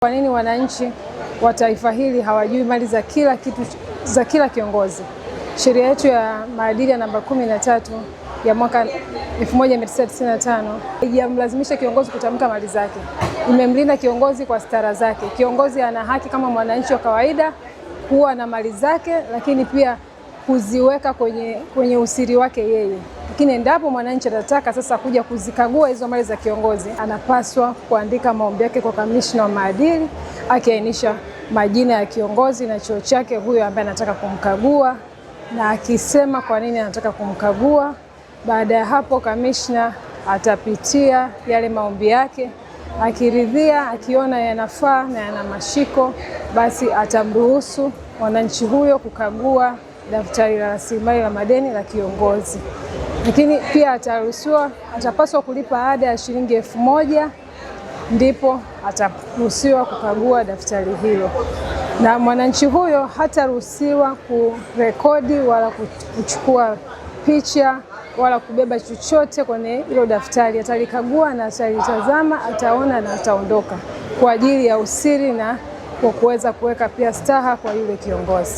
Kwa nini wananchi wa taifa hili hawajui mali za kila kitu za kila kiongozi? Sheria yetu ya maadili ya namba 13 ya mwaka 1995 haijamlazimisha kiongozi kutamka mali zake. Imemlinda kiongozi kwa stara zake. Kiongozi ana haki kama mwananchi wa kawaida kuwa na mali zake, lakini pia kuziweka kwenye usiri wake yeye. Lakini endapo mwananchi atataka sasa kuja kuzikagua hizo mali za kiongozi, anapaswa kuandika maombi yake kwa kamishna wa maadili, akiainisha majina ya kiongozi na cheo chake huyo ambaye anataka kumkagua, na akisema kwa nini anataka kumkagua. Baada ya hapo, kamishna atapitia yale maombi yake, akiridhia, akiona yanafaa na yana mashiko, basi atamruhusu mwananchi huyo kukagua daftari la rasilimali la madeni la kiongozi. Lakini pia atapaswa kulipa ada ya shilingi 1000, ndipo ataruhusiwa kukagua daftari hilo. Na mwananchi huyo hataruhusiwa kurekodi wala kuchukua picha wala kubeba chochote kwenye hilo daftari. Atalikagua na atalitazama, ataona na ataondoka, kwa ajili ya usiri na kwa kuweza kuweka pia staha kwa yule kiongozi.